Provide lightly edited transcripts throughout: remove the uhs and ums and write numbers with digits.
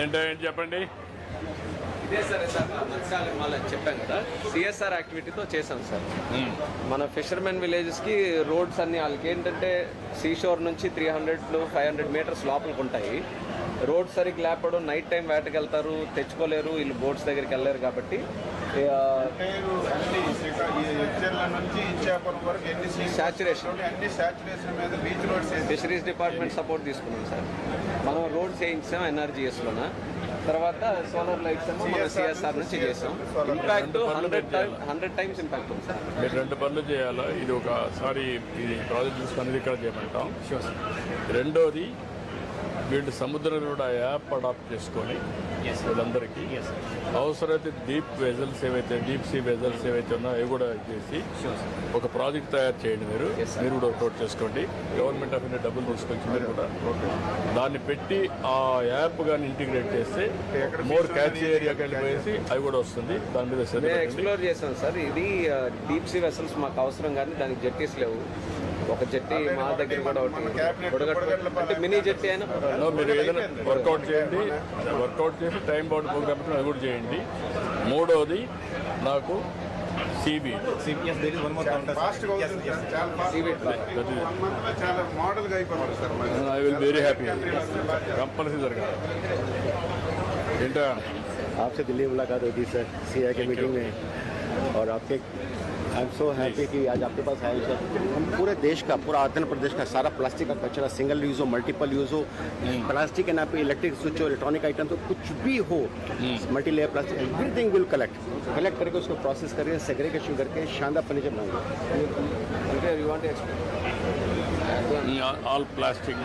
ఏంటో ఏంటి చెప్పండి. ఇదే సార్ మత్స్యకాలం మళ్ళీ చెప్పాను కదా, సిఎస్ఆర్ యాక్టివిటీతో చేశాం సార్. మన ఫిషర్మెన్ విలేజెస్కి రోడ్స్ అన్ని వాళ్ళకి ఏంటంటే సీషోర్ నుంచి 300-500 మీటర్స్ లోపలికి ఉంటాయి. రోడ్ సరిగ్గా లేపడం, నైట్ టైం వేటకి వెళ్తారు, తెచ్చుకోలేరు, వీళ్ళు బోట్స్ దగ్గరికి వెళ్ళలేరు కాబట్టి సాచురేషన్ ఫిషరీస్ డిపార్ట్మెంట్ సపోర్ట్ తీసుకున్నాం సార్. మనం రోడ్స్ వేయించాం ఎన్ఆర్జీఎస్లోన. తర్వాత సోలార్ లైట్స్ ఏమో మనం సిఎస్ఆర్ నుంచి చేసాం. ఇంపాక్ట్ 100 టైమ్స్ ఇంపాక్ట్ ఉంది సార్. మీరు 2 పనులు చేయాలా. ఇది ఒకసారి ఇది ప్రాజెక్ట్ తీసుకునేది ఇక్కడ చేయమంటాం. రెండోది వీళ్ళు సముద్రం కూడా యాప్ అడాప్ట్ చేసుకొని వీళ్ళందరికీ అవసరమైతే డీప్ వెజల్స్ ఏవైతే డీప్ సీ వెజల్స్ ఏవైతే ఉన్నాయో అవి కూడా చేసి ఒక ప్రాజెక్ట్ తయారు చేయండి. మీరు కూడా నోట్ చేసుకోండి. గవర్నమెంట్ ఆఫ్ ఇండియా డబ్బులు తీసుకొచ్చి మీరు కూడా దాన్ని పెట్టి ఆ యాప్ కానీ ఇంటిగ్రేట్ చేస్తే మోర్ క్యాచ్ ఏరియాకి వెళ్ళిపోయేసి అవి కూడా వస్తుంది. దాని మీద ఎక్స్ప్లోర్ చేసాం సార్. ఇది డీప్ సీ వెసల్స్ మాకు అవసరం కానీ దానికి జెట్టీస్ లేవు. ఒక జెట్టి మా దగ్గర కూడా అంటే మినీ జెట్టి అయినా మీరు ఏదైనా వర్కౌట్ చేయండి. వర్కౌట్ చేసి టైం బౌండ్ ప్రోగ్రామ్ అది కూడా చేయండి. మూడోది నాకు I will very happy. Compulsory జరగాలి. ఏంటా आपसे दिल्ली मुलाकात हुई थी सर सीआई के मीटिंग में, और आपके आई एम सो हैप्पी कि आज आपके पास आए सर. हम पूरे देश का, पूरा आंध्र प्रदेश का सारा प्लास्टिक का कचरा, सिंगल यूज़ हो, मल्टीपल यूज़ हो, प्लास्टिक एंड पे इलेक्ट्रिक स्विच हो, इलेक्ट्रॉनिक आइटम तो कुछ भी हो, multi layer plastic everything will collect करके उसको प्रोसेस करके सेग्रीगेशन करके शानदार फर्नीचर बनाएंगे. ऑल प्लास्टिक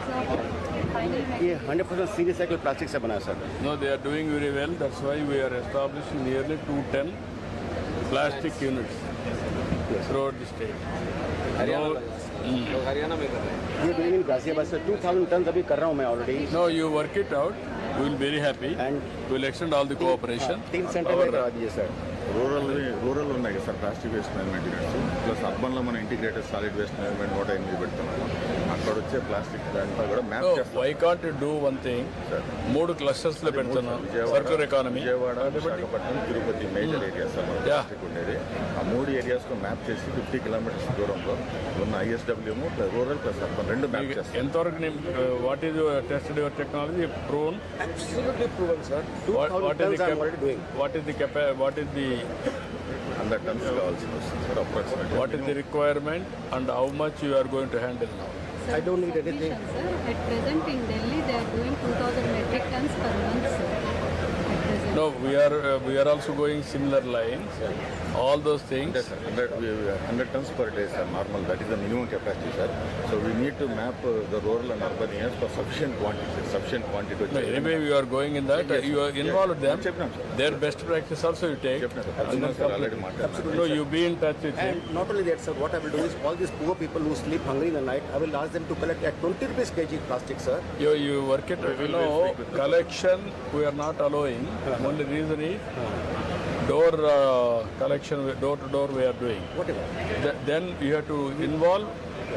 ये 100% सीरियस साइकिल प्लास्टिक से बना है sir. No, they are doing very well. That's why we are establishing nearly 210 plastic units throughout the state. Haryana में कर रहे हैं. ये डूइंग इन गाजियाबाद से 2000 टन अभी कर रहा हूँ मैं already. No, you work it out. We will be very happy and we will extend all the cooperation. 3 centre में करवा दिए सर. రూరల్ ఉన్నాయి కదా sir plastic waste management units, plus అర్బన్లో మనం ఇంటిగ్రేటెడ్ సాలిడ్ వేస్ట్ మేనేజ్మెంట్ కూడా ఎనిమిది పెడుతున్నాము. అక్కడ వచ్చే ప్లాస్టిక్ అంతా కూడా మ్యాప్ చేస్తాం. Why can't you do one thing, 3 clusters లో పెడుతున్నాం. Circular economy Vijayawada, Visakhapatnam, Tirupati major areas plastic ఉండేది. ఆ 3 ఏరియాస్లో మ్యాప్ చేసి 50 కిలోమీటర్స్ దూరంలో ఉన్న ఐఎస్డబ్ల్యూఎం రూరల్ ప్లస్ అర్బన్ 2 మ్యాప్ చేస్తాం. ఎంతవరకు what is tested your technology proven? Absolutely proven sir. What is the 100 tons కావాల్సి వస్తుంది sir approximately. what is the requirement and how much you are going to handle now? I don't need anything. Sir, at present in Delhi they are doing 2000 metric tons per month, sir. At present. No, we are also going similar lines. All those things. Yes, sir. 100 tons per day, sir. Normal. That is the minimum capacity, sir. So we need to map the rural and urban areas for sufficient quantity. No, anyway, you are going in that. You are involved them. Chepnam, sir. Their best practice also you take. Chepnam, sir. Absolutely, sir. Already maatladam. No, you be in touch with And him. not only that sir, what I will do is all these poor people who sleep hungry in the night, I will ask them to collect at 20 rupees kg plastic, sir. You work it. You know, collection we are not allowing. Only reason is door collection, door to door we are doing. Whatever. Then you have to involve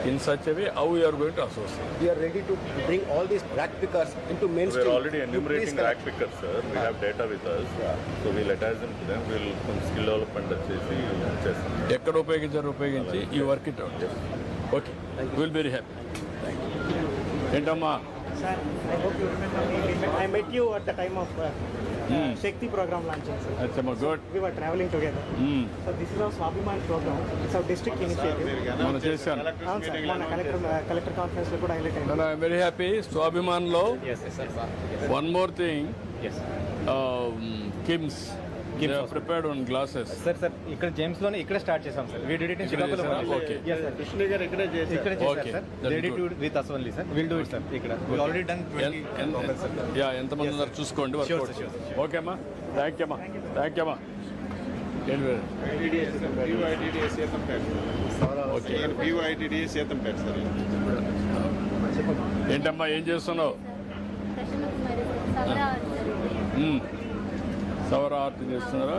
in such a way how we are going to associate. We are ready to bring all these rag pickers into We mainstream. are already You enumerating please rack pickers, sir. We have data with us. So we'll attach them to them. We'll skill development చేసి చేస్తాం. ఎక్కడ ఉపయోగించి you work it out. Okay, will very happy. ఏంటమ్మా? Sir, I hope you remember me. I met you at the time of Shakti program launching, sir. Achchamma, good. We were traveling together. So this is our Swabhiman program. It's our district initiative. మనం చేశాను. అవును sir, మన collector conference లో కూడా highlight అయింది. I'm very happy. స్వాభిమాన్లో one more thing, KIMS prepared one glasses. Sir ఇక్కడ James లోనే ఇక్కడ స్టార్ట్ చేసాం sir. We did it in Srikakulam. Okay, yes sir, Krishna గారు ఇక్కడే చేశారు Okay, sir. that's ready to good. With us only sir. We'll do it sir. ఇక్కడ we already done 20 sir. Yeah, ఎంతమంది ఉన్నారు చూసుకోండి. Sure, sir, sure. ఓకే అమ్మా, thank you అమ్మా, thank you అమ్మా. ఏంటమ్మా, ఏం చేస్తున్నావు? కృష్ణకుమారి సవర ఆర్ట్ జరుగుతుంది. సవర ఆర్ట్ చేస్తున్నారా?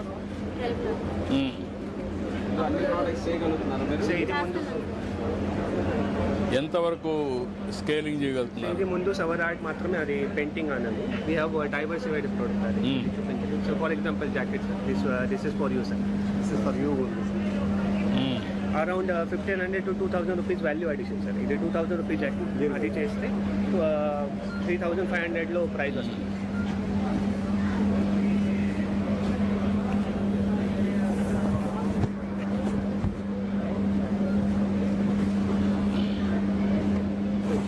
అన్ని ప్రోడక్ట్స్ చేయగలుగుతున్నారు మీరు? చేస్తున్నాం. ఎంతవరకు స్కేలింగ్ చేయగలుగుతున్నారు? ఇది ముందు సవర్ ఆర్ట్ మాత్రమే, అది పెయింటింగ్ అన్నది. వీ హ్యావ్ డైవర్సిఫైడ్ ప్రోడక్ట్ అది. So for example jackets, this is for you sir, this is for you. Around 1500 to 2000 rupees value addition sir. ఇది 2000 రూపీస్ జాకెట్, అది చేస్తే 3500లో ప్రైస్ వస్తుంది.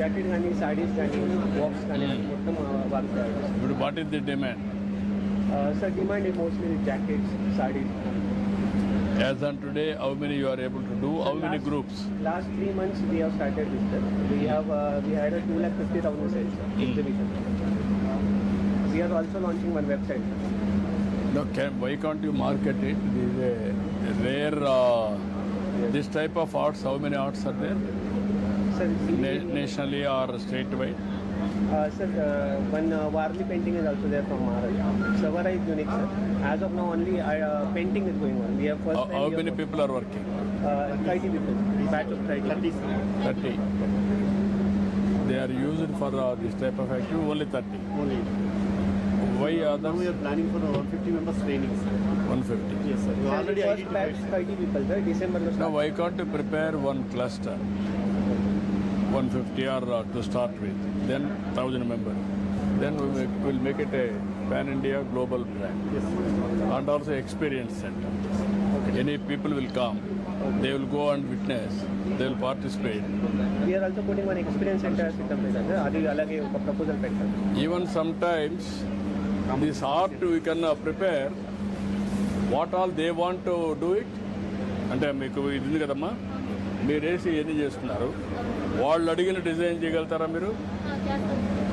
జాకెట్ కానీ, సారీస్ కానీ, బాక్స్ కానీ మొత్తం వర్క్ చేయాలి. ఇప్పుడు what is the demand? Sir demand is mostly jackets, sarees. As on today, how many you are able to do? How many groups? Last 3 months we have started this, sir. We had a 250,000 sales exhibition. We are also launching one website. No, why can't you market it? This is a rare. This type of arts. How many arts are there? Sir, Nationally or statewide? sir, one Warli painting is also there from Maharashtra. Savara is unique, sir. As of now, only painting is going on. We have first time How we have many people are working? 30 people. Batch of 30. 30. They are used for this type of activity. Only 30. Only. Why others? We are planning for 150 members training, sir. 150. Yes, sir. We already First batch 30 people, sir. December lo Now, start. why can't you prepare one cluster? 150 or to start with, then 1000 members. Then we'll make it a pan-India global brand. Yes, sir. And also experience center. Any people will come, they will go and witness, they will participate. We are also putting one experience center system, sir. అది అలాగే ఒక proposal పెట్టారు. Even sometimes this art we can prepare what all they want to do it. అంటే మీకు ఇది ఉంది కదమ్మా, మీరు వేసి ఎన్ని చేస్తున్నారు, వాళ్ళు అడిగిన డిజైన్ చేయగలుగుతారా మీరు?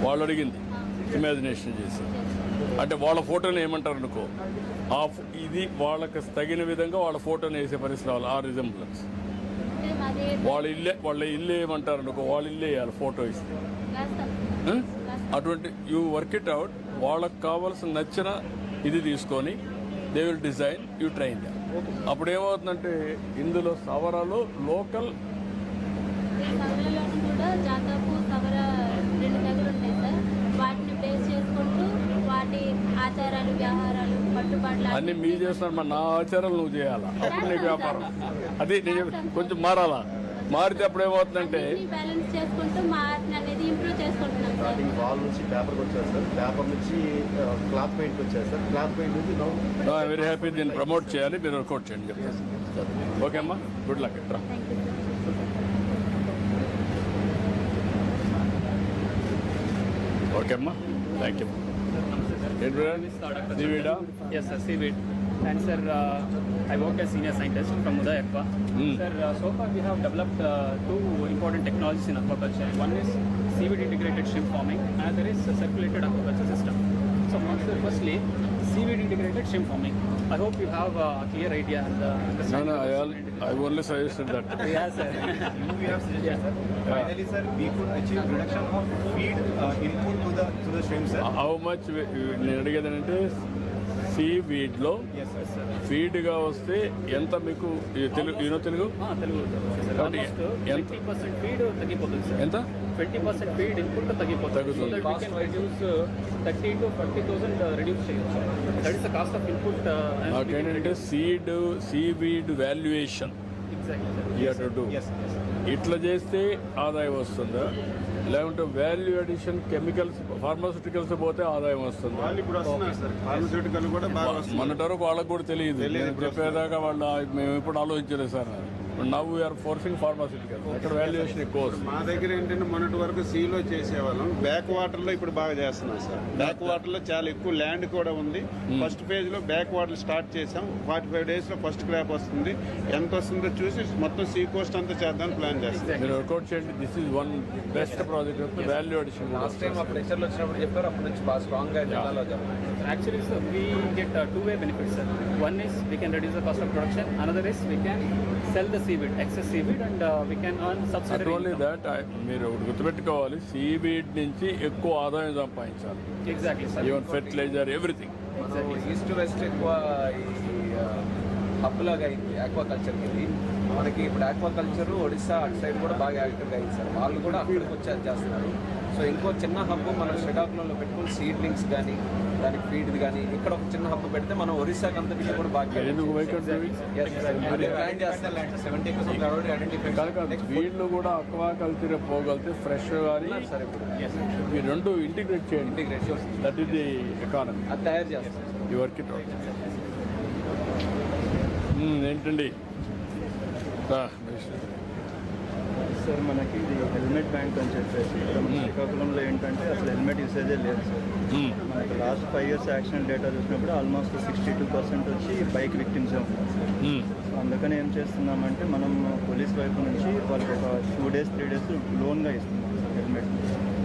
వాళ్ళు అడిగింది ఇమాజినేషన్ చేసి, అంటే వాళ్ళ ఫోటోని ఏమంటారు అనుకో, ఇది వాళ్ళకి తగిన విధంగా వాళ్ళ ఫోటోని వేసే పరిస్థితి రావాలి. ఆ రిజంబ్లెన్స్ వాళ్ళ ఇల్లు ఏమంటారు అనుకో, వాళ్ళ ఇల్లు వేయాలి ఫోటో ఇస్తే. అటువంటి యూ వర్క్ ఇట్ అవుట్. వాళ్ళకి కావాల్సిన నచ్చిన ఇది తీసుకొని they will design, you train the. అప్పుడు ఏమవుతుందంటే ఇందులో సవరాలు లోకల్ సవరలోనూ కూడా జాతపు సవర 2 దగ్గర ఉంటాయి సార్. వాటిని బేస్ చేసుకుంటూ వాటి ఆచారాలు, వ్యవహారాలు, పట్టుబాట్లు అన్ని మీ చేస్తున్నారు. మరి నా ఆచారాలు నువ్వు చేయాలా, అప్పుడు నీకు వ్యాపారం. అది నేను కొంచెం మారాలా. మారితే అప్పుడు ఏమవుతుందంటే బ్యాలెన్స్ చేసుకుంటూ మా ఆర్ట్ని అనేది ఇంప్రూవ్ చేసుకుంటున్నాం సార్. స్టార్టింగ్ వాల్ నుంచి పేపర్కి వచ్చారు సార్, పేపర్ నుంచి క్లాత్ పెయింట్కి వచ్చారు సార్, క్లాత్ పెయింట్ నుంచి ఐ వెరీ హ్యాపీ. దీన్ని ప్రమోట్ చేయాలి, మీరు వర్కౌట్ చేయండి చెప్తాను. ఓకే అమ్మా, గుడ్ లక్. రా. ఓకే అమ్మా, థ్యాంక్ యూ. ఏంటి Yes, sir, seaweed. And sir, I work as senior scientist from Uday Aqua. Sir, so far we have developed 2 important technologies in aquaculture. One is seaweed integrated shrimp farming, another is circulated aquaculture system. So firstly, seaweed integrated shrimp farming. I hope you have a clear idea and understanding. I only suggested that. Yeah, sir. We have suggested, sir. Finally, sir, we could achieve reduction of feed input to the shrimp, sir. How much నేను అడిగేదంటే సీవీడ్లో Yes, sir. ఫీడ్గా వస్తే ఎంత మీకు Telugu Telugu. కాబట్టి Almost ఎంత 20% feed తగ్గిపోతుంది sir. ఎంత 20% feed input తగ్గిపోతుంది. So that we can reduce 30 to 40,000 reduce చేయొచ్చు. That is the cost of input. నాకేంటంటే seaweed valuation Exactly. Yes, yes. ఇట్లా చేస్తే ఆదాయం వస్తుందా, లేకుంటే వాల్యూ అడిషన్ కెమికల్స్ ఫార్మాస్యూటికల్స్ పోతే ఆదాయం వస్తుందా? వాళ్ళు ఇప్పుడు వస్తున్నారు సార్, ఫార్మస్యూటికల్ కూడా బాగా వస్తుంది. మొన్నటి వరకు వాళ్ళకు కూడా తెలియదు. నేను చెప్పేదాకా వాళ్ళు మేము ఎప్పుడు ఆలోచించలేదు sir. Now we are forcing pharmaceutical, అక్కడ వాల్యుయేషన్ ఎక్కువ వస్తుంది. మా దగ్గర ఏంటంటే మొన్నటి వరకు సీలో చేసేవాళ్ళం, బ్యాక్ వాటర్లో ఇప్పుడు బాగా చేస్తున్నాం సార్. బ్యాక్ వాటర్లో చాలా ఎక్కువ ల్యాండ్ కూడా ఉంది. ఫస్ట్ ఫేజ్లో బ్యాక్ వాటర్ స్టార్ట్ చేసాం. 45 డేస్లో ఫస్ట్ క్రాప్ వస్తుంది. ఎంత వస్తుందో చూసి మొత్తం సీ కోస్ట్ అంతా చేద్దామని ప్లాన్ చేస్తాం. మీరు వర్కౌట్ చేయండి. This is one best project value addition. Last time ఆ ప్రెషర్లు వచ్చినప్పుడు చెప్పారు, అప్పటి నుంచి బాగా స్ట్రాంగ్గా జిల్లాలో చెప్పారు. Actually, sir, we get 2-way benefits, sir. One is we can reduce the cost of production. Another is we can sell the seaweed, excess seaweed, and we can earn not subsidiary only income. That, మీరు ఒకటి గుర్తుపెట్టుకోవాలి, seaweed నుంచి ఎక్కువ ఆదాయం సంపాదించాలి. Exactly, sir. Even fertiliser everything. East west ఎక్కువ ఈ hub లాగా అయింది ఆక్వాకల్చర్కి. ఇది మనకి ఇప్పుడు ఆక్వాకల్చర్ ఒడిశా అటు సైడ్ కూడా బాగా యాక్టివ్గా అయింది సార్. వాళ్ళు కూడా అక్కడికి వచ్చి అది చేస్తున్నారు. సో ఇంకో చిన్న హబ్ మనం శ్రీకాకుళంలో పెట్టుకుని సీడ్లింగ్స్ కానీ దానికి ఫీడ్ కానీ ఇక్కడ ఒక చిన్న హబ్ పెడితే మనం ఒరిస్సాకి అంతటికి కూడా బాగా ఎందుకు వైకట్ ప్లాన్ చేస్తారు. 70% already identified. వీళ్ళు కూడా అక్వా కల్చర్ పోగలితే ఫ్రెష్ కానీ సార్ ఇప్పుడు ఈ రెండు ఇంటిగ్రేట్ చేయండి. Integration that is the economy. అది తయారు చేస్తారు. ఈ వర్క్ ఇట్ అవుట్. ఏంటండి సార్ మనకి ఇది హెల్మెట్ బ్యాంక్ అని చెప్పేసి ఇక్కడ మన శ్రీకాకుళంలో ఏంటంటే అసలు హెల్మెట్ యూసేజే లేదు సార్. మనకి లాస్ట్ 5 years యాక్సిడెంట్ డేటా చూసినప్పుడు ఆల్మోస్ట్ 62% వచ్చి బైక్ విక్టిమ్సే ఉన్నారు సార్. సో అందుకని ఏం చేస్తున్నామంటే మనం పోలీస్ వైపు నుంచి వాళ్ళకి ఒక 2 days 3 days లోన్గా ఇస్తున్నాం సార్ హెల్మెట్.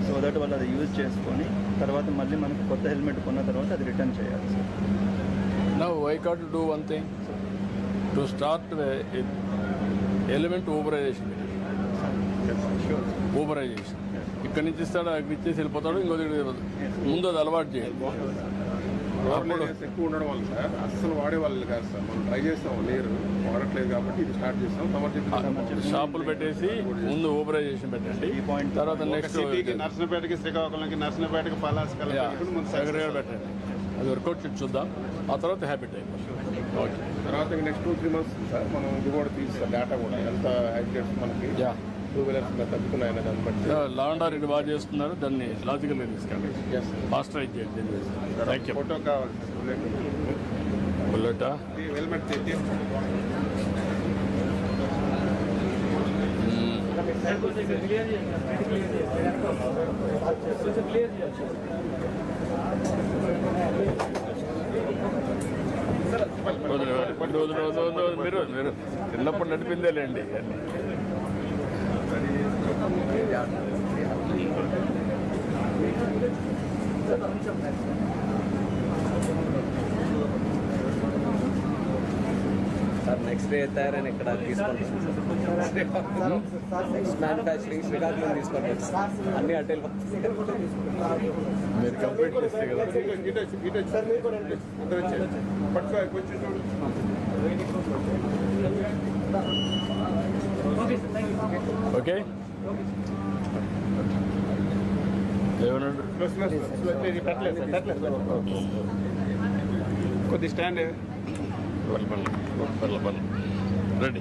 సో దట్ వాళ్ళు అది యూజ్ చేసుకొని తర్వాత మళ్ళీ మనకు కొత్త హెల్మెట్ కొన్న తర్వాత అది రిటర్న్ చేయాలి sir. Now why can't you do one thing? To start element Uberisation. Uberisation ఇక్కడి నుంచి ఇస్తాడు, అక్కడి ఇచ్చేసి వెళ్ళిపోతాడు, ఇంకో దగ్గర ముందు అది అలవాటు చేయాలి. అప్పుడు ఎక్కువ ఉండడం వల్ల సార్ అస్సలు వాడే వాళ్ళు కాదు సార్. మనం ట్రై చేస్తాం, లేరు వాడట్లేదు కాబట్టి ఇది స్టార్ట్ చేస్తాం. షాపులు పెట్టేసి ముందు ఊబరైజేషన్ పెట్టండి. తర్వాత నెక్స్ట్ నర్సనపేటకి, శ్రీకాకుళంకి, నర్సనపేటకి, పలాసకల్ సెక్రటరీ పెట్టండి. అది వర్కౌట్ చేసి చూద్దాం. ఆ తర్వాత హ్యాబిట్ అయిపోతుంది. ఓకే, తర్వాత నెక్స్ట్ 2-3 months సార్ మనం ఇది కూడా తీస్తాం. డేటా కూడా ఎంత యాక్సిడెంట్స్ మనకి 2 wheelers తగ్గుతున్నాయని దాన్ని బట్టి. లా అండ్ ఆర్డర్ బాగా చేస్తున్నారు, దాన్ని లాజికల్గా తీసుకెళ్ళండి. ఫాస్టరైజ్ చేయండి. Thank you. ఫోటో కావాలి సార్. బుల్లెటా హెల్మెట్ తెచ్చి మీరు చిన్నప్పుడు నడిపిందేలేండి. సార్ నెక్స్ట్ డే తయారైన ఇక్కడ తీసుకుంటాం. నెక్స్ట్ మ్యానుఫ్యాక్చరింగ్ శ్రీకాకుళం తీసుకుంటాం. అన్ని అటెల్ మీరు కంప్లీట్ చేస్తే కదా. పట్టుకో కొంచెం చూడు. ఓకే, ఏమన్నాడు? కొద్ది స్టాండ్ రెడీ.